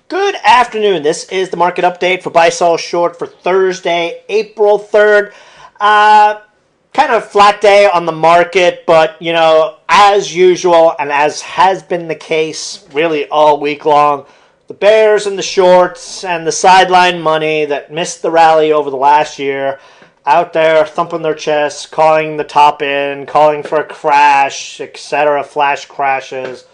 Good afternoon. This is the market update for buy sell short for Thursday, April 3rd. Kind of flat day on the market, but as usual, and as has been the case really all week long, the bears and the shorts and the sideline money that missed the rally over the last year out there thumping their chests, calling the top in, calling for a crash, etc., flash crashes,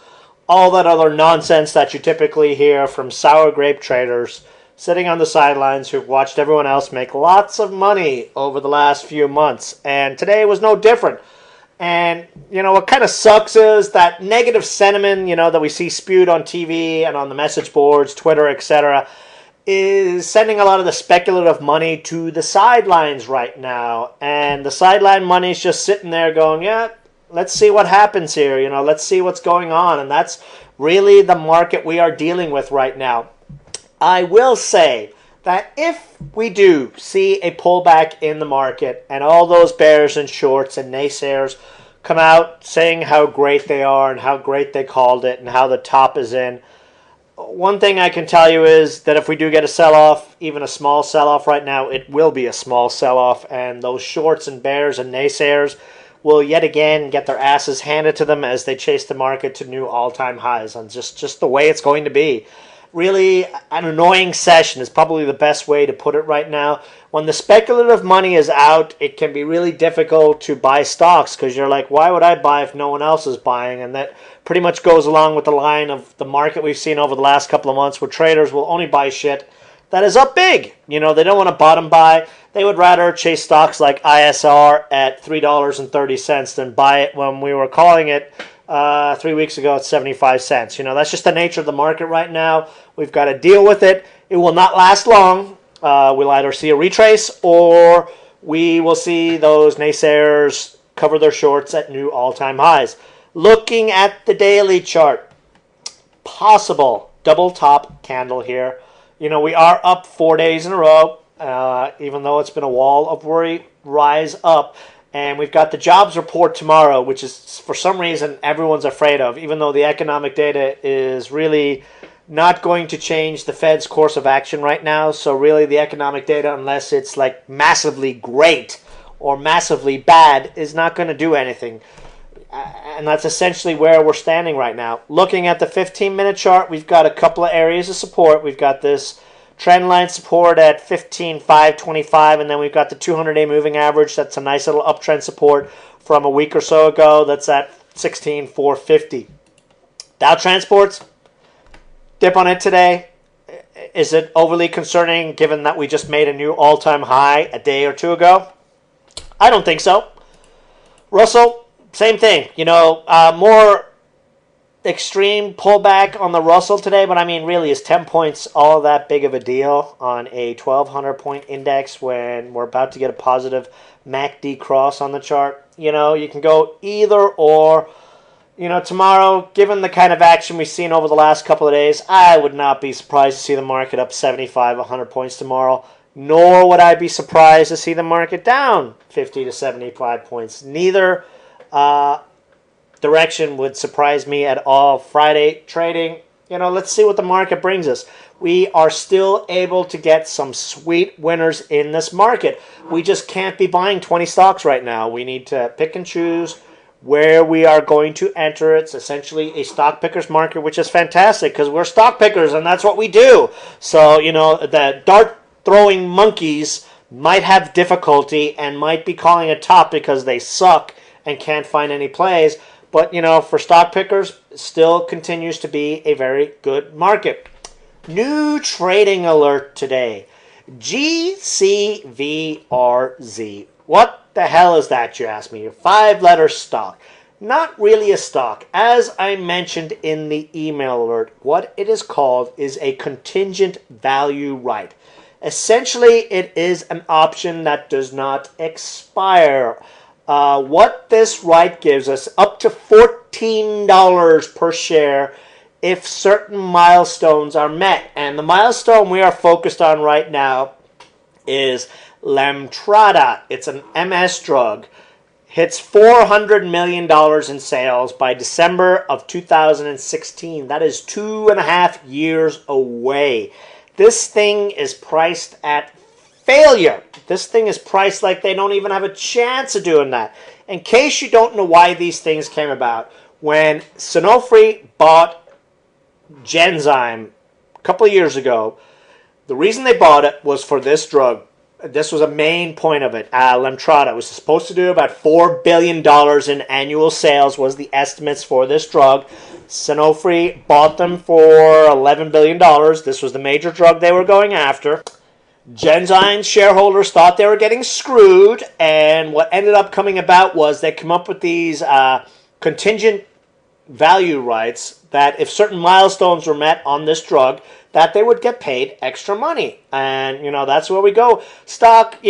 all that other nonsense that you typically hear from sour grape traders sitting on the sidelines who've watched everyone else make lots of money over the last few months. And today was no different. And, what kind of sucks is that negative sentiment, that we see spewed on TV and on the message boards, Twitter, etc., is sending a lot of the speculative money to the sidelines right now. And the sideline money is just sitting there going, yeah, let's see what happens here. Let's see what's going on. And that's really the market we are dealing with right now. I will say that if we do see a pullback in the market and all those bears and shorts and naysayers come out saying how great they are and how great they called it and how the top is in, one thing I can tell you is that if we do get a sell-off, even a small sell-off right now, it will be a small sell-off. And those shorts and bears and naysayers will yet again get their asses handed to them as they chase the market to new all-time highs. And just the way it's going to be. Really, an annoying session is probably the best way to put it right now. When the speculative money is out, it can be really difficult to buy stocks because you're like, why would I buy if no one else is buying? And that pretty much goes along with the line of the market we've seen over the last couple of months where traders will only buy shit that is up big. They don't want to bottom buy. They would rather chase stocks like ISR at $3.30 than buy it when we were calling it 3 weeks ago at 75 cents. That's just the nature of the market right now. We've got to deal with it. It will not last long. We'll either see a retrace or we will see those naysayers cover their shorts at new all-time highs. Looking at the daily chart, possible double top candle here. We are up 4 days in a row, even though it's been a wall of worry rise up. And we've got the jobs report tomorrow, which is, for some reason, everyone's afraid of, even though the economic data is really not going to change the Fed's course of action right now. So really the economic data, unless it's like massively great or massively bad, is not going to do anything. And that's essentially where we're standing right now. Looking at the 15-minute chart, we've got a couple of areas of support. We've got this trend line support at 15,525, and then we've got the 200-day moving average. That's a nice little uptrend support from a week or so ago. That's at 16,450. Dow Transports, dip on it today. Is it overly concerning given that we just made a new all-time high a day or two ago? I don't think so. Russell, same thing. More extreme pullback on the Russell today, but really, is 10 points all that big of a deal on a 1,200-point index when we're about to get a positive MACD cross on the chart? You can go either or. Tomorrow, given the kind of action we've seen over the last couple of days, I would not be surprised to see the market up 75, 100 points tomorrow, nor would I be surprised to see the market down 50 to 75 points. Neither direction would surprise me at all. Friday trading, let's see what the market brings us. We are still able to get some sweet winners in this market. We just can't be buying 20 stocks right now. We need to pick and choose where we are going to enter. It's essentially a stock pickers market, which is fantastic because we're stock pickers and that's what we do. So, the dart throwing monkeys might have difficulty and might be calling a top because they suck and can't find any plays. But, for stock pickers, still continues to be a very good market. New trading alert today. GCVRZ. What the hell is that, you ask me? A 5-letter stock. Not really a stock. As I mentioned in the email alert, what it is called is a contingent value right. Essentially, it is an option that does not expire. What this right gives us, up to $14 per share if certain milestones are met. And the milestone we are focused on right now is Lemtrada. It's an MS drug. hits $400 million in sales by December of 2016. That is 2.5 years away. This thing is priced at failure. This thing is priced like they don't even have a chance of doing that. In case you don't know why these things came about, when Sanofi bought Genzyme a couple of years ago, the reason they bought it was for this drug. This was a main point of it. Lemtrada. It was supposed to do about $4 billion in annual sales was the estimates for this drug. Sanofi bought them for $11 billion. This was the major drug they were going after. Genzyme's shareholders thought they were getting screwed, and what ended up coming about was they come up with these contingent value rights that if certain milestones were met on this drug, that they would get paid extra money. And, that's where we go. Stock,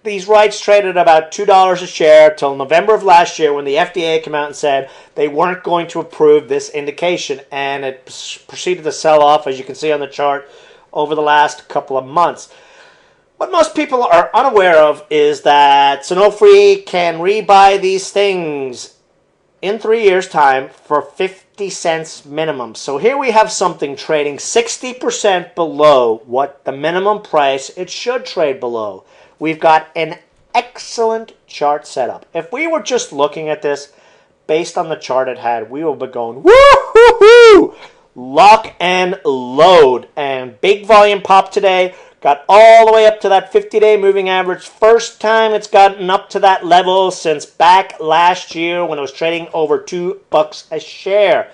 these rights traded about $2 a share till November of last year when the FDA came out and said they weren't going to approve this indication. And it proceeded to sell off, as you can see on the chart, over the last couple of months. What most people are unaware of is that Sanofi can rebuy these things in 3 years' time for 50 cents minimum. So here we have something trading 60% below what the minimum price it should trade below. We've got an excellent chart setup. If we were just looking at this based on the chart it had, we would be going, woo-hoo-hoo! Lock and load. And big volume pop today. Got all the way up to that 50-day moving average. First time it's gotten up to that level since back last year when it was trading over $2 a share.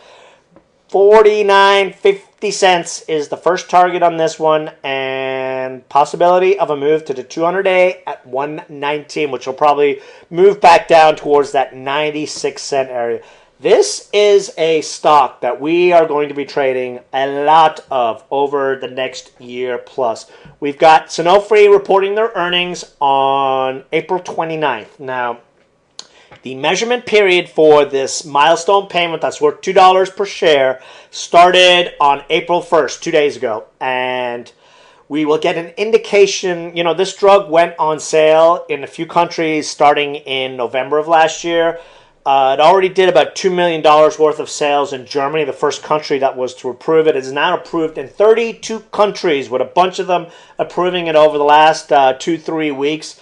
49.50 cents is the first target on this one, and possibility of a move to the 200-day at 119, which will probably move back down towards that 96-cent area. This is a stock that we are going to be trading a lot of over the next year plus. We've got Sanofi reporting their earnings on April 29th. Now, the measurement period for this milestone payment that's worth $2 per share started on April 1st, 2 days ago. And we will get an indication. This drug went on sale in a few countries starting in November of last year. It already did about $2 million worth of sales in Germany, the first country that was to approve it. It is now approved in 32 countries, with a bunch of them approving it over the last 2-3 weeks.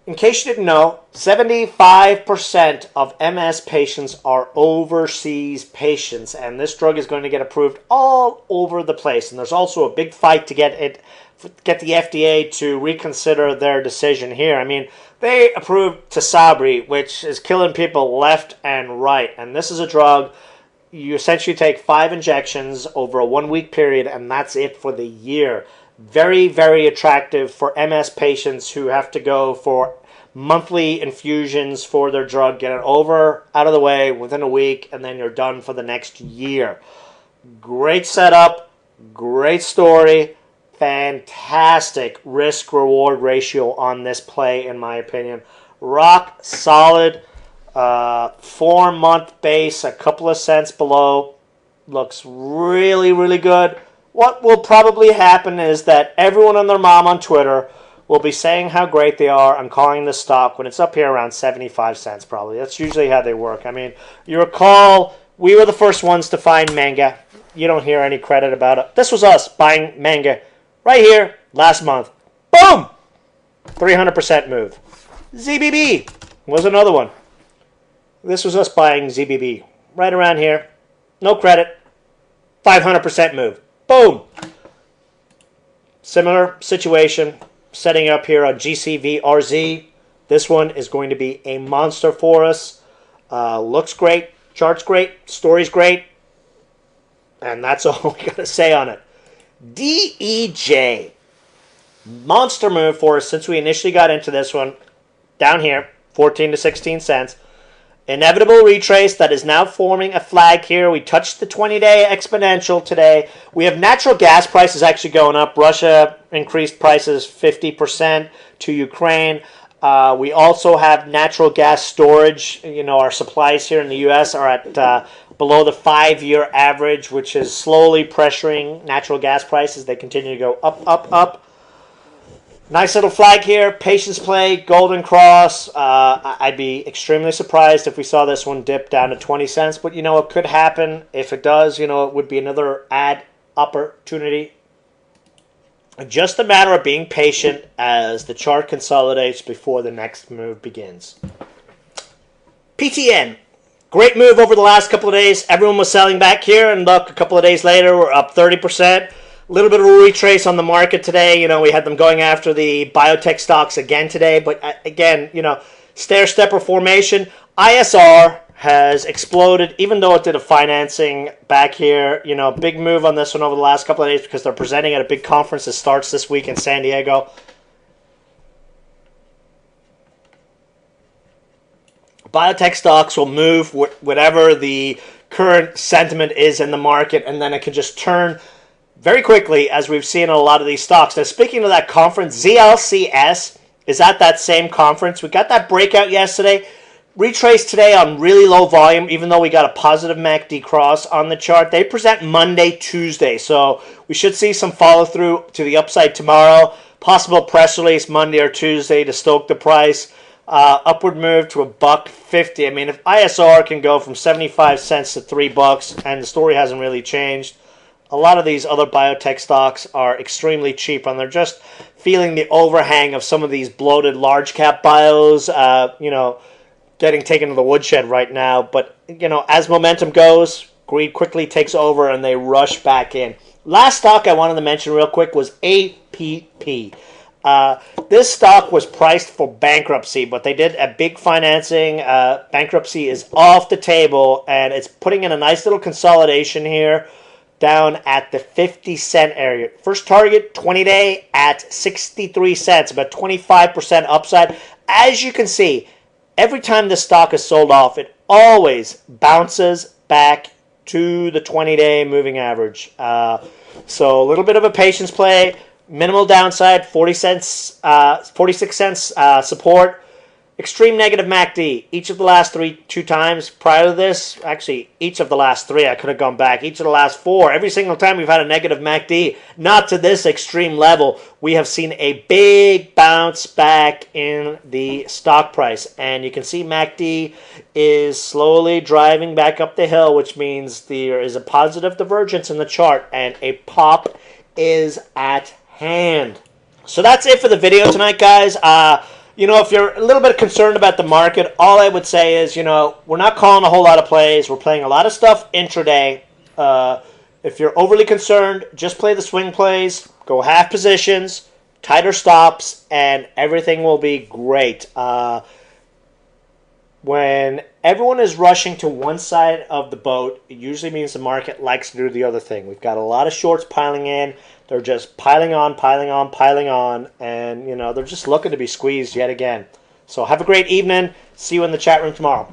In case you didn't know, 75% of MS patients are overseas patients, and this drug is going to get approved all over the place. And there's also a big fight to get the FDA to reconsider their decision here. They approved Tysabri, which is killing people left and right. And this is a drug, you essentially take 5 injections over a 1-week period, and that's it for the year. Very, very attractive for MS patients who have to go for monthly infusions for their drug. Get it out of the way within a week, and then you're done for the next year. Great setup, great story. Fantastic risk-reward ratio on this play, in my opinion. Rock solid. 4-month base, a couple of cents below. Looks really, really good. What will probably happen is that everyone and their mom on Twitter will be saying how great they are and calling this stock when it's up here around 75 cents probably. That's usually how they work. You recall, we were the first ones to find manga. You don't hear any credit about it. This was us buying manga right here, last month. Boom! 300% move. ZBB was another one. This was us buying ZBB. Right around here. No credit. 500% move. Boom! Similar situation. Setting up here on GCVRZ. This one is going to be a monster for us. Looks great. Chart's great. Story's great. And that's all we got to say on it. DEJ. Monster move for us since we initially got into this one. Down here, 14 to 16 cents. Inevitable retrace that is now forming a flag here. We touched the 20-day exponential today. We have natural gas prices actually going up. Russia increased prices 50% to Ukraine. We also have natural gas storage. Our supplies here in the U.S. are at below the 5-year average, which is slowly pressuring natural gas prices. They continue to go up, up, up. Nice little flag here. Patience play, golden cross. I'd be extremely surprised if we saw this one dip down to 20 cents. But, it could happen. If it does, it would be another add opportunity. Just a matter of being patient as the chart consolidates before the next move begins. PTN. Great move over the last couple of days. Everyone was selling back here, and look, a couple of days later, we're up 30%. A little bit of a retrace on the market today. We had them going after the biotech stocks again today. But again, stair-stepper formation. ISR has exploded, even though it did a financing back here. Big move on this one over the last couple of days because they're presenting at a big conference that starts this week in San Diego. Biotech stocks will move whatever the current sentiment is in the market, and then it can just turn very quickly, as we've seen in a lot of these stocks. Now, speaking of that conference, ZLCS is at that same conference. We got that breakout yesterday. Retraced today on really low volume, even though we got a positive MACD cross on the chart. They present Monday, Tuesday, so we should see some follow-through to the upside tomorrow. Possible press release Monday or Tuesday to stoke the price. Upward move to $1.50. I mean, if ISR can go from 75 cents to $3, and the story hasn't really changed, a lot of these other biotech stocks are extremely cheap, and they're just feeling the overhang of some of these bloated large cap bios, getting taken to the woodshed right now. But, as momentum goes, greed quickly takes over and they rush back in. Last stock I wanted to mention real quick was APP. This stock was priced for bankruptcy, but they did a big financing. Bankruptcy is off the table, and it's putting in a nice little consolidation here down at the 50-cent area. First target, 20-day at 63 cents, about 25% upside. As you can see, every time this stock is sold off, it always bounces back to the 20-day moving average. So a little bit of a patience play. Minimal downside, 46 cents support. Extreme negative MACD. Each of the last two times prior to this, actually each of the last three, I could have gone back. Each of the last four, every single time we've had a negative MACD, not to this extreme level. We have seen a big bounce back in the stock price. And you can see MACD is slowly driving back up the hill, which means there is a positive divergence in the chart and a pop is at hand. So that's it for the video tonight, guys. If you're a little bit concerned about the market, all I would say is, we're not calling a whole lot of plays. We're playing a lot of stuff intraday. If you're overly concerned, just play the swing plays, go half positions, tighter stops, and everything will be great. When everyone is rushing to one side of the boat, it usually means the market likes to do the other thing. We've got a lot of shorts piling in. They're just piling on, and, they're just looking to be squeezed yet again. So have a great evening. See you in the chat room tomorrow.